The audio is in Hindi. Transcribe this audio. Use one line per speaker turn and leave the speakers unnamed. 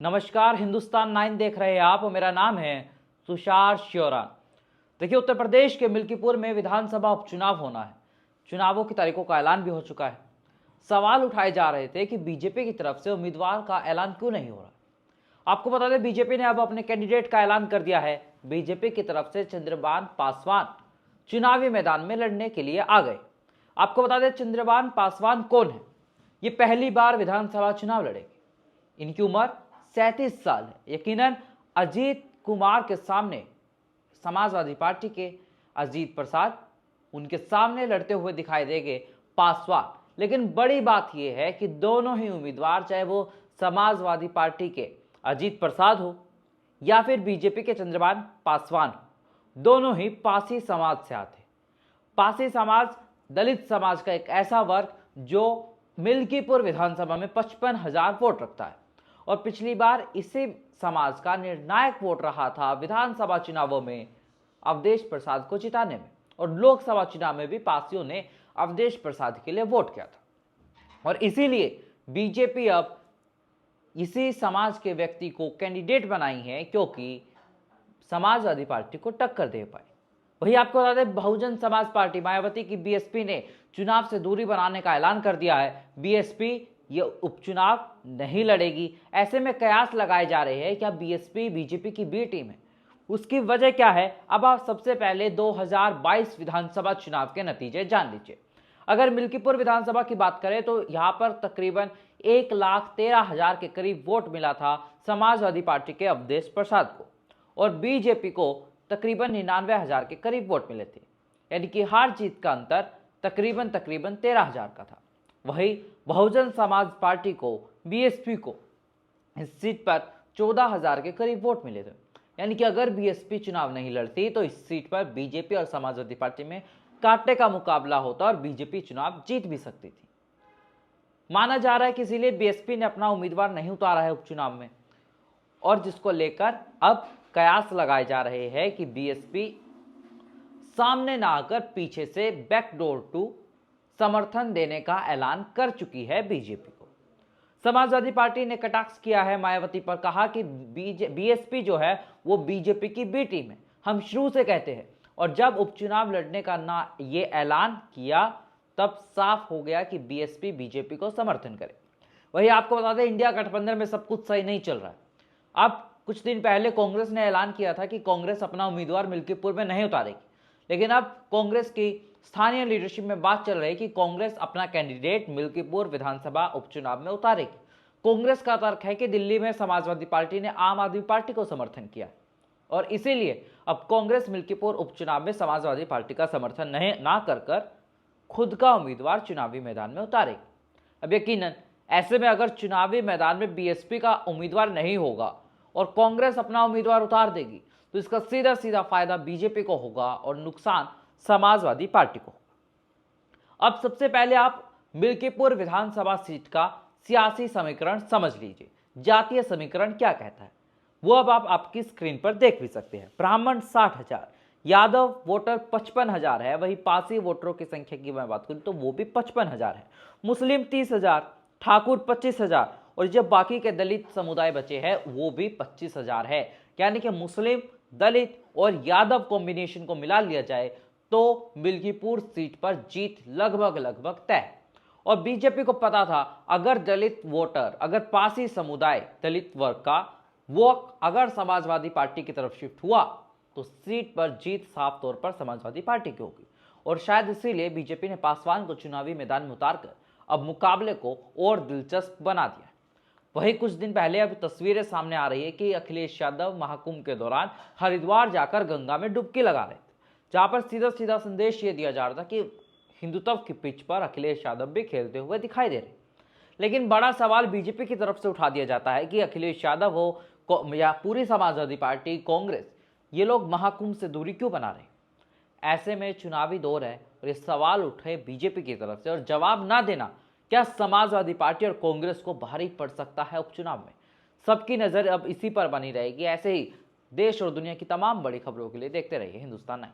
नमस्कार, हिंदुस्तान 9 देख रहे हैं आप और मेरा नाम है तुषार श्योरा। देखिए, उत्तर प्रदेश के मिल्कीपुर में विधानसभा उपचुनाव होना है। चुनावों की तारीखों का ऐलान भी हो चुका है। सवाल उठाए जा रहे थे कि बीजेपी की तरफ से उम्मीदवार का ऐलान क्यों नहीं हो रहा। आपको बता दें, बीजेपी ने अब अपने कैंडिडेट का ऐलान कर दिया है। बीजेपी की तरफ से चंद्रभान पासवान चुनावी मैदान में लड़ने के लिए आ गए। आपको बता दें, चंद्रभान पासवान कौन है। ये पहली बार विधानसभा चुनाव लड़ेंगे। इनकी उम्र 37 साल है। यकीनन अजीत कुमार के सामने, समाजवादी पार्टी के अजीत प्रसाद उनके सामने लड़ते हुए दिखाई देंगे पासवान। लेकिन बड़ी बात यह है कि दोनों ही उम्मीदवार, चाहे वो समाजवादी पार्टी के अजीत प्रसाद हो या फिर बीजेपी के चंद्रभान पासवान हो, दोनों ही पासी समाज से आते। पासी समाज दलित समाज का एक ऐसा वर्ग जो मिल्कीपुर विधानसभा में 55,000 वोट रखता है और पिछली बार इसी समाज का निर्णायक वोट रहा था विधानसभा चुनावों में अवधेश प्रसाद को जिताने में, और लोकसभा चुनाव में भी पासियों ने अवधेश प्रसाद के लिए वोट किया था। और इसीलिए बीजेपी अब इसी समाज के व्यक्ति को कैंडिडेट बनाई है क्योंकि समाजवादी पार्टी को टक्कर दे पाए। वही आपको बता दें, बहुजन समाज पार्टी मायावती की बीएसपी ने चुनाव से दूरी बनाने का ऐलान कर दिया है। बीएसपी ये उपचुनाव नहीं लड़ेगी। ऐसे में कयास लगाए जा रहे हैं क्या बीएसपी बीजेपी की बी टीम है। उसकी वजह क्या है, अब आप सबसे पहले 2022 विधानसभा चुनाव के नतीजे जान लीजिए। अगर मिल्कीपुर विधानसभा की बात करें तो यहां पर तकरीबन 1,13,000 के करीब वोट मिला था समाजवादी पार्टी के अवधेश प्रसाद को, और बीजेपी को तकरीबन 99,000 के करीब वोट मिले थे। यानी कि हार जीत का अंतर तकरीबन 13,000 का था। वही बहुजन समाज पार्टी को, बीएसपी को इस सीट पर 14,000 के करीब वोट मिले थे। यानी कि अगर बीएसपी चुनाव नहीं लड़ती तो इस सीट पर बीजेपी और समाजवादी पार्टी में कांटे का मुकाबला होता और बीजेपी चुनाव जीत भी सकती थी। माना जा रहा है कि इसीलिए बीएसपी ने अपना उम्मीदवार नहीं उतारा है उपचुनाव में, और जिसको लेकर अब कयास लगाए जा रहे हैं कि बीएसपी सामने ना आकर पीछे से बैकडोर टू समर्थन देने का ऐलान कर चुकी है बीजेपी को। समाजवादी पार्टी ने कटाक्ष किया है मायावती पर, कहा कि बीएसपी जो है वो बीजेपी की बी टीम है। हम शुरू से कहते हैं, और जब उपचुनाव लड़ने का ना ये ऐलान किया तब साफ हो गया कि बीएसपी बीजेपी को समर्थन करे। वही आपको बता दें, इंडिया गठबंधन में सब कुछ सही नहीं चल रहा है। अब कुछ दिन पहले कांग्रेस ने ऐलान किया था कि कांग्रेस अपना उम्मीदवार मिल्कीपुर में नहीं उतारेगी, लेकिन अब कांग्रेस की स्थानीय लीडरशिप में बात चल रही है कि कांग्रेस अपना कैंडिडेट मिल्कीपुर विधानसभा उपचुनाव में उतारेगी। कांग्रेस का तर्क है कि दिल्ली में समाजवादी पार्टी ने आम आदमी पार्टी को समर्थन किया और इसीलिए अब कांग्रेस मिल्कीपुर उपचुनाव में समाजवादी पार्टी का समर्थन नहीं ना कर खुद का उम्मीदवार चुनावी मैदान में उतारेगी। अब यकीनन ऐसे में अगर चुनावी मैदान में बीएसपी का उम्मीदवार नहीं होगा और कांग्रेस अपना उम्मीदवार उतार देगी तो इसका सीधा सीधा फायदा बीजेपी को होगा और नुकसान समाजवादी पार्टी को। अब सबसे पहले आप मिल्कीपुर विधानसभा सीट का सियासी समीकरण समझ लीजिए। जातीय समीकरण क्या कहता है वो अब आप आपकी स्क्रीन पर देख भी सकते हैं। ब्राह्मण 60,000, यादव वोटर 55,000 है। वही पासी वोटरों की संख्या की मैं बात करूं तो वो भी 55,000 है। मुस्लिम 30,000, ठाकुर 25,000, और जब बाकी के दलित समुदाय बचे हैं वो भी 25,000 है। यानी कि मुस्लिम, दलित और यादव कॉम्बिनेशन को मिला लिया जाए तो मिल्कीपुर सीट पर जीत लगभग तय। और बीजेपी को पता था अगर दलित वोटर, अगर पासी समुदाय दलित वर्ग का वो अगर समाजवादी पार्टी की तरफ शिफ्ट हुआ तो सीट पर जीत साफ तौर पर समाजवादी पार्टी की होगी। और शायद इसीलिए बीजेपी ने पासवान को चुनावी मैदान में उतारकर अब मुकाबले को और दिलचस्प बना दिया। वही कुछ दिन पहले अब तस्वीरें सामने आ रही है कि अखिलेश यादव महाकुंभ के दौरान हरिद्वार जाकर गंगा में डुबकी लगा रहे थे, जहां पर सीधा सीधा संदेश ये दिया जा रहा था कि हिंदुत्व की पिच पर अखिलेश यादव भी खेलते हुए दिखाई दे रहे। लेकिन बड़ा सवाल बीजेपी की तरफ से उठा दिया जाता है कि अखिलेश यादव हो या पूरी समाजवादी पार्टी, कांग्रेस, ये लोग महाकुंभ से दूरी क्यों बना रहे। ऐसे में चुनावी दौर है और ये सवाल उठे बीजेपी की तरफ से, और जवाब ना देना क्या समाजवादी पार्टी और कांग्रेस को भारी पड़ सकता है उपचुनाव में। सबकी नजर अब इसी पर बनी रहेगी। ऐसे ही देश और दुनिया की तमाम बड़ी खबरों के लिए देखते रहिए हिंदुस्तान 9।